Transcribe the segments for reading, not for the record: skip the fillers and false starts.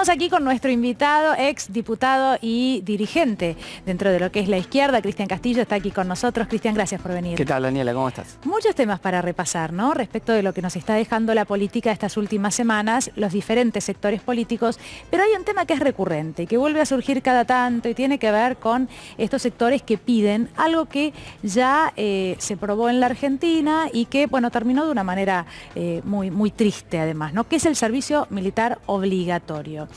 Estamos aquí con nuestro invitado, ex diputado y dirigente dentro de lo que es la izquierda, Cristian Castillo, está aquí con nosotros. Cristian, gracias por venir. ¿Qué tal, Daniela? ¿Cómo estás? Muchos temas para repasar, ¿no? Respecto de lo que nos está dejando la política estas últimas semanas, los diferentes sectores políticos, pero hay un tema que es recurrente y que vuelve a surgir cada tanto y tiene que ver con estos sectores que piden algo que ya se probó en la Argentina y que, bueno, terminó de una manera muy triste además, ¿no? Que es el servicio militar obligatorio.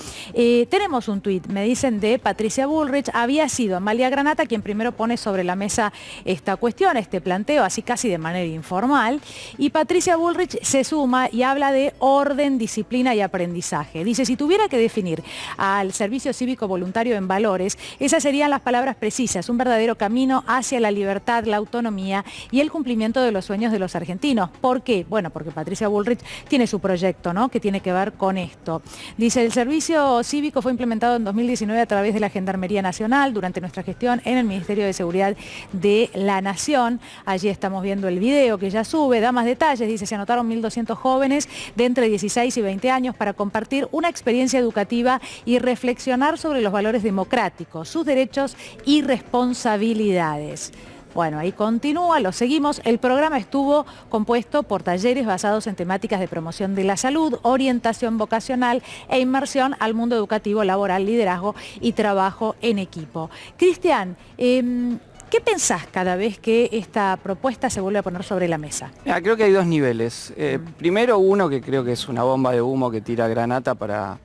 Tenemos un tuit, me dicen, de Patricia Bullrich. Había sido Amalia Granata quien primero pone sobre la mesa esta cuestión, este planteo, así casi de manera informal, y Patricia Bullrich se suma y habla de orden, disciplina y aprendizaje. Dice, si tuviera que definir al servicio cívico voluntario en valores, esas serían las palabras precisas, un verdadero camino hacia la libertad, la autonomía y el cumplimiento de los sueños de los argentinos. ¿Por qué? Bueno, porque Patricia Bullrich tiene su proyecto, ¿no?, que tiene que ver con esto. Dice, el servicio cívico fue implementado en 2019 a través de la Gendarmería Nacional durante nuestra gestión en el Ministerio de Seguridad de la Nación. Allí estamos viendo el video que ya sube, da más detalles. Dice, se anotaron 1.200 jóvenes de entre 16 y 20 años para compartir una experiencia educativa y reflexionar sobre los valores democráticos, sus derechos y responsabilidades. Bueno, ahí continúa, lo seguimos. El programa estuvo compuesto por talleres basados en temáticas de promoción de la salud, orientación vocacional e inmersión al mundo educativo, laboral, liderazgo y trabajo en equipo. Cristian, ¿qué pensás cada vez que esta propuesta se vuelve a poner sobre la mesa? Creo que hay dos niveles. Primero, uno que creo que es una bomba de humo que tira Granata para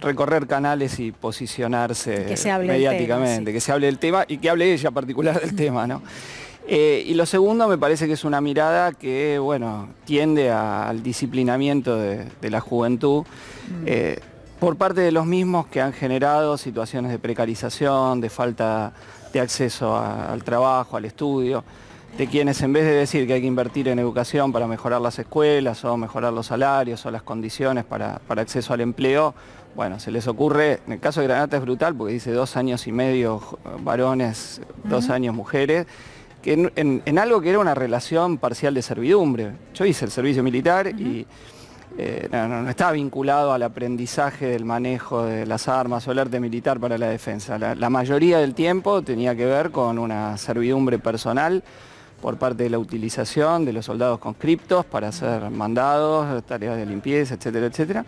recorrer canales y posicionarse mediáticamente, que se hable del tema y que hable ella en particular del tema, ¿no? Y lo segundo me parece que es una mirada que, bueno, tiende al disciplinamiento de la juventud por parte de los mismos que han generado situaciones de precarización, de falta de acceso al trabajo, al estudio, de quienes en vez de decir que hay que invertir en educación para mejorar las escuelas o mejorar los salarios o las condiciones para acceso al empleo, bueno, se les ocurre, en el caso de Granata es brutal porque dice 2 años y medio varones, 2 años mujeres, que en algo que era una relación parcial de servidumbre. Yo hice el servicio militar y no estaba vinculado al aprendizaje del manejo de las armas o el arte militar para la defensa. La mayoría del tiempo tenía que ver con una servidumbre personal por parte de la utilización de los soldados conscriptos para hacer mandados, tareas de limpieza, etcétera, etcétera,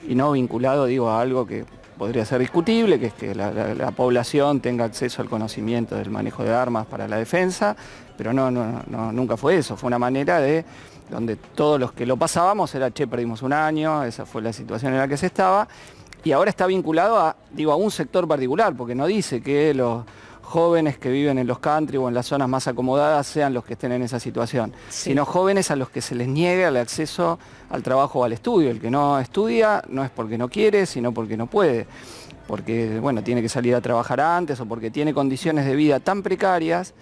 y no vinculado, digo, a algo que podría ser discutible, que es que la población tenga acceso al conocimiento del manejo de armas para la defensa, pero nunca fue eso, fue una manera de donde todos los que lo pasábamos era, che, perdimos un año, esa fue la situación en la que se estaba, y ahora está vinculado a un sector particular, porque no dice que los jóvenes que viven en los country o en las zonas más acomodadas sean los que estén en esa situación, sino jóvenes a los que se les niega el acceso al trabajo o al estudio. El que no estudia no es porque no quiere, sino porque no puede, porque, bueno, tiene que salir a trabajar antes o porque tiene condiciones de vida tan precarias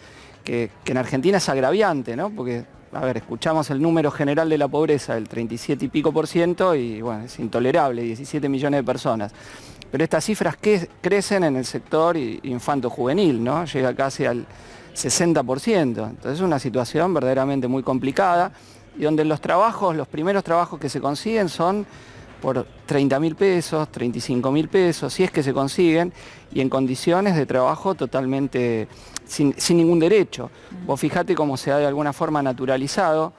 que en Argentina es agraviante, ¿no? Porque, a ver, escuchamos el número general de la pobreza, el 37 y pico %, y bueno, es intolerable, 17 millones de personas. Pero estas cifras crecen en el sector infanto-juvenil, ¿no? Llega casi al 60%. Entonces es una situación verdaderamente muy complicada y donde los primeros trabajos que se consiguen son por 30.000 pesos, 35.000 pesos, si es que se consiguen, y en condiciones de trabajo totalmente sin ningún derecho. Vos fijate cómo se ha de alguna forma naturalizado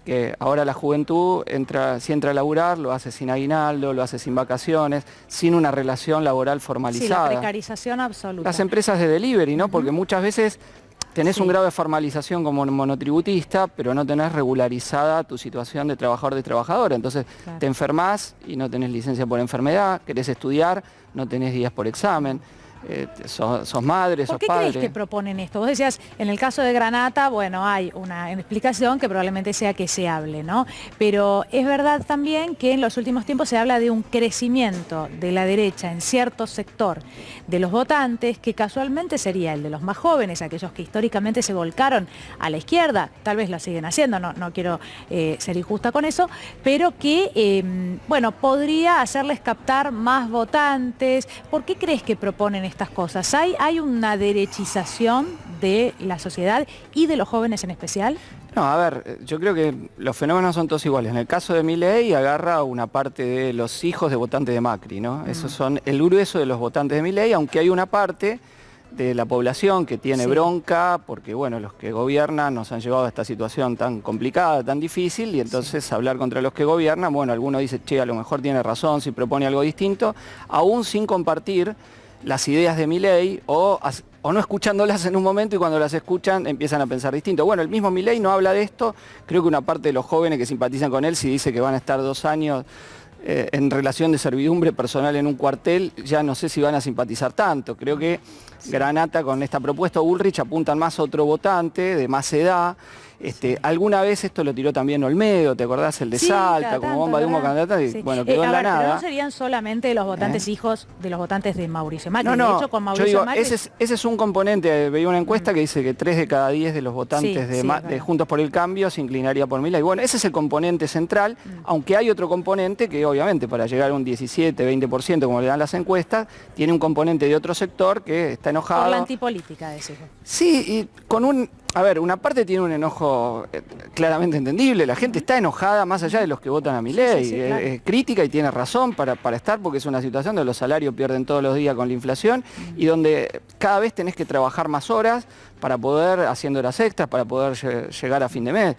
que ahora la juventud, si entra a laburar, lo hace sin aguinaldo, lo hace sin vacaciones, sin una relación laboral formalizada. Sí, la precarización absoluta. Las empresas de delivery, ¿no? Porque muchas veces tenés un grado de formalización como monotributista, pero no tenés regularizada tu situación de trabajador de trabajadora. Entonces te enfermás y no tenés licencia por enfermedad, querés estudiar, no tenés días por examen. Sos madre, sos padre. ¿Por qué crees que proponen esto? Vos decías, en el caso de Granata, bueno, hay una explicación que probablemente sea que se hable, ¿no? Pero es verdad también que en los últimos tiempos se habla de un crecimiento de la derecha en cierto sector de los votantes, que casualmente sería el de los más jóvenes, aquellos que históricamente se volcaron a la izquierda, tal vez lo siguen haciendo, no quiero ser injusta con eso, pero que, bueno, podría hacerles captar más votantes. ¿Por qué crees que proponen estas cosas? ¿Hay una derechización de la sociedad y de los jóvenes en especial? No, a ver, yo creo que los fenómenos son todos iguales. En el caso de Milei agarra una parte de los hijos de votantes de Macri, ¿no? Esos son el grueso de los votantes de Milei, aunque hay una parte de la población que tiene bronca, porque bueno, los que gobiernan nos han llevado a esta situación tan complicada, tan difícil, y entonces hablar contra los que gobiernan, bueno, alguno dice, che, a lo mejor tiene razón si propone algo distinto, aún sin compartir las ideas de Milei o no escuchándolas en un momento y cuando las escuchan empiezan a pensar distinto. Bueno, el mismo Milei no habla de esto, creo que una parte de los jóvenes que simpatizan con él, si dice que van a estar 2 años en relación de servidumbre personal en un cuartel, ya no sé si van a simpatizar tanto. Creo que Granata con esta propuesta, Bullrich apuntan más a otro votante de más edad. Alguna vez esto lo tiró también Olmedo, ¿te acordás? El de Salta, como bomba de humo candidata, y bueno, quedó en la nada. Pero no serían solamente los votantes hijos de los votantes de Mauricio Macri. No, de hecho, con Mauricio yo digo, Macri... ese es un componente. Veía una encuesta que dice que 3 de cada 10 de los votantes de Juntos por el Cambio se inclinaría por Milei. Bueno, ese es el componente central, aunque hay otro componente que obviamente para llegar a un 17, 20%, como le dan las encuestas, tiene un componente de otro sector que está enojado. Por la antipolítica, decís. Sí, y con un... A ver, una parte tiene un enojo claramente entendible, la gente está enojada más allá de los que votan a Milei, claro. Es crítica y tiene razón para estar, porque es una situación donde los salarios pierden todos los días con la inflación y donde cada vez tenés que trabajar más horas para poder, haciendo horas extras, para poder llegar a fin de mes.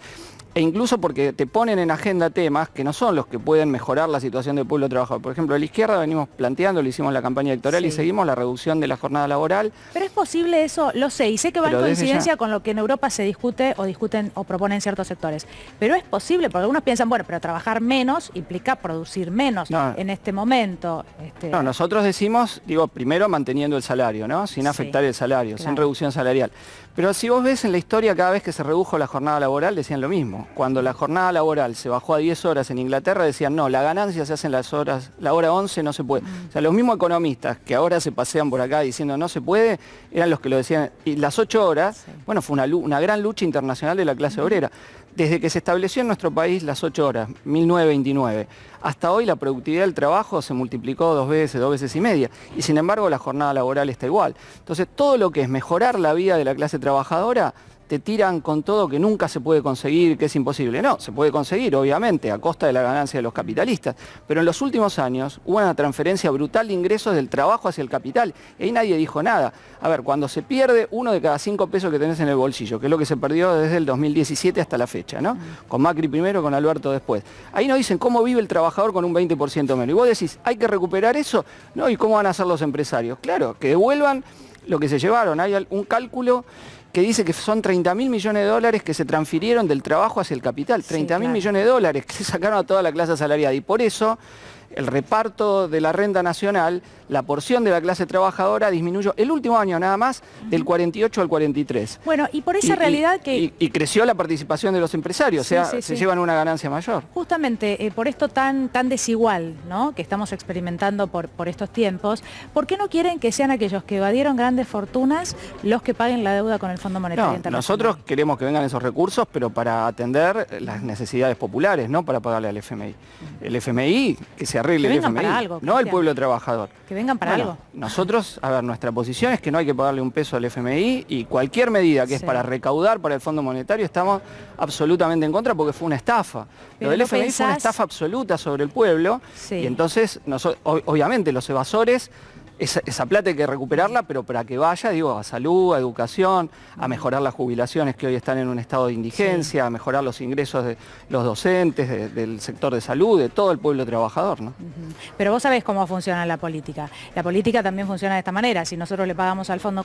E incluso porque te ponen en agenda temas que no son los que pueden mejorar la situación del pueblo trabajador. Por ejemplo, a la izquierda venimos planteando, lo hicimos en la campaña electoral y seguimos la reducción de la jornada laboral. Pero es posible eso, lo sé, y sé que va en coincidencia con lo que en Europa se discute o discuten o proponen ciertos sectores. Pero es posible, porque algunos piensan, bueno, pero trabajar menos implica producir menos en este momento. No, nosotros decimos, digo, primero manteniendo el salario, ¿no? Sin afectar el salario, sin reducción salarial. Pero si vos ves en la historia, cada vez que se redujo la jornada laboral, decían lo mismo. Cuando la jornada laboral se bajó a 10 horas en Inglaterra, decían, no, la ganancia se hace en las horas, la hora 11 no se puede. O sea, los mismos economistas que ahora se pasean por acá diciendo no se puede, eran los que lo decían. Y las 8 horas, bueno, fue una gran lucha internacional de la clase obrera. Desde que se estableció en nuestro país las 8 horas, 1929, hasta hoy la productividad del trabajo se multiplicó 2 veces y media, y sin embargo la jornada laboral está igual. Entonces todo lo que es mejorar la vida de la clase trabajadora, te tiran con todo que nunca se puede conseguir, que es imposible. No, se puede conseguir, obviamente, a costa de la ganancia de los capitalistas, pero en los últimos años hubo una transferencia brutal de ingresos del trabajo hacia el capital, y ahí nadie dijo nada. A ver, cuando se pierde 1 de cada 5 pesos que tenés en el bolsillo, que es lo que se perdió desde el 2017 hasta la fecha, ¿no? Con Macri primero, con Alberto después. Ahí nos dicen cómo vive el trabajador con un 20% menos. Y vos decís, ¿hay que recuperar eso? No, ¿y cómo van a hacer los empresarios? Claro, que devuelvan lo que se llevaron. Hay un cálculo que dice que son 30.000 millones de dólares que se transfirieron del trabajo hacia el capital. 30.000 millones de dólares que se sacaron a toda la clase asalariada. Y por eso el reparto de la renta nacional, la porción de la clase trabajadora disminuyó el último año nada más del 48 al 43. Bueno, y por esa realidad que... Y creció la participación de los empresarios, o sea, se llevan una ganancia mayor. Justamente por esto tan desigual, ¿no?, que estamos experimentando por estos tiempos, ¿por qué no quieren que sean aquellos que evadieron grandes fortunas los que paguen la deuda con el Fondo Monetario Internacional? Nosotros queremos que vengan esos recursos, pero para atender las necesidades populares, no para pagarle al FMI. El FMI, que se arregle el FMI, no el pueblo trabajador. Que vengan para algo. Nosotros, a ver, nuestra posición es que no hay que pagarle un peso al FMI y cualquier medida que es para recaudar para el Fondo Monetario estamos absolutamente en contra porque fue una estafa. Lo del FMI fue una estafa absoluta sobre el pueblo y entonces, obviamente, los evasores... Esa plata hay que recuperarla, pero para que vaya, digo, a salud, a educación, a mejorar las jubilaciones que hoy están en un estado de indigencia, a mejorar los ingresos de los docentes, del sector de salud, de todo el pueblo trabajador, ¿no? Pero vos sabés cómo funciona la política. La política también funciona de esta manera. Si nosotros le pagamos al fondo,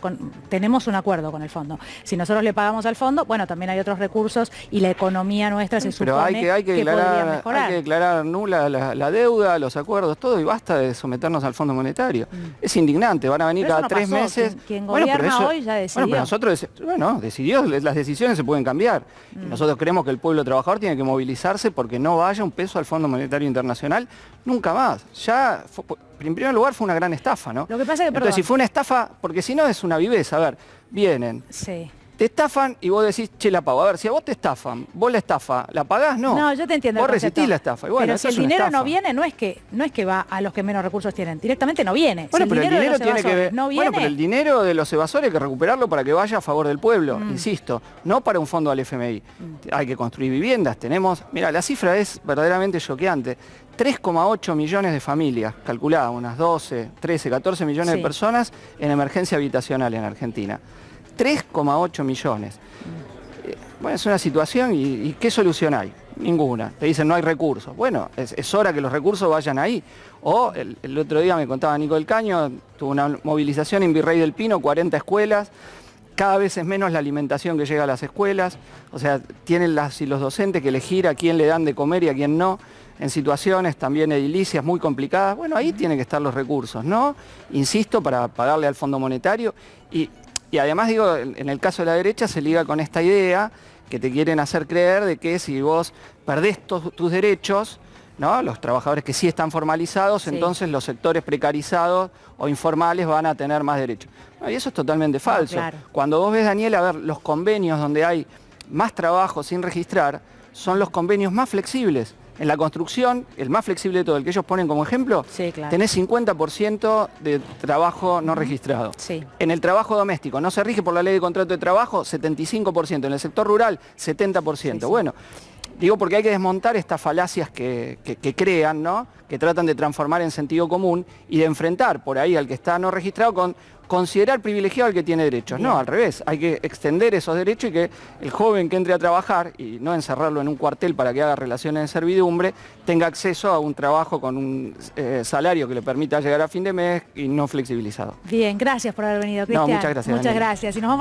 tenemos un acuerdo con el fondo. Si nosotros le pagamos al fondo, bueno, también hay otros recursos y la economía nuestra se supone que podría mejorar. Hay que declarar nula la deuda, los acuerdos, todo, y basta de someternos al Fondo Monetario. Es indignante, van a venir cada 3 meses. Quien gobierna hoy ya decidió. Bueno, pero nosotros, decidió, las decisiones se pueden cambiar. Y nosotros creemos que el pueblo trabajador tiene que movilizarse porque no vaya un peso al Fondo Monetario Internacional nunca más. Ya, en primer lugar, fue una gran estafa, ¿no? Lo que pasa es que, entonces, si fue una estafa, porque si no es una viveza, a ver, vienen. Te estafan y vos decís, che, la pago. A ver, si a vos te estafan, vos la estafa, ¿la pagás? No. No, yo te entiendo. Vos resistís la estafa. Y bueno, pero si el dinero no viene, no es que va a los que menos recursos tienen. Directamente no viene. Bueno, si pero el dinero tiene que ver. No viene, bueno, pero el dinero de los evasores hay que recuperarlo para que vaya a favor del pueblo, insisto, no para un fondo al FMI. Hay que construir viviendas. Tenemos, mira, la cifra es verdaderamente choqueante. 3,8 millones de familias, calculada, unas 12, 13, 14 millones de personas en emergencia habitacional en Argentina. 3,8 millones. Bueno, es una situación y ¿qué solución hay? Ninguna. Te dicen no hay recursos. Bueno, es hora que los recursos vayan ahí. O el otro día me contaba Nico del Caño, tuvo una movilización en Virrey del Pino, 40 escuelas. Cada vez es menos la alimentación que llega a las escuelas. O sea, tienen las y los docentes que elegir a quién le dan de comer y a quién no. En situaciones también edilicias muy complicadas. Bueno, ahí tienen que estar los recursos, ¿no? Insisto, para pagarle al Fondo Monetario. Y además, digo, en el caso de la derecha se liga con esta idea que te quieren hacer creer de que si vos perdés tus derechos, ¿no? Los trabajadores que sí están formalizados, entonces los sectores precarizados o informales van a tener más derechos. No, y eso es totalmente falso. Claro. Cuando vos ves, Daniel, a ver, los convenios donde hay más trabajo sin registrar, son los convenios más flexibles. En la construcción, el más flexible de todo, el que ellos ponen como ejemplo, tenés 50% de trabajo no registrado. En el trabajo doméstico, no se rige por la ley de contrato de trabajo, 75%. En el sector rural, 70%. Bueno, digo porque hay que desmontar estas falacias que crean, ¿no? Que tratan de transformar en sentido común y de enfrentar por ahí al que está no registrado con considerar privilegiado al que tiene derechos. No, al revés, hay que extender esos derechos y que el joven que entre a trabajar, y no encerrarlo en un cuartel para que haga relaciones de servidumbre, tenga acceso a un trabajo con un salario que le permita llegar a fin de mes y no flexibilizado. Bien, gracias por haber venido, Cristian. No, muchas gracias. Muchas gracias. Y nos vamos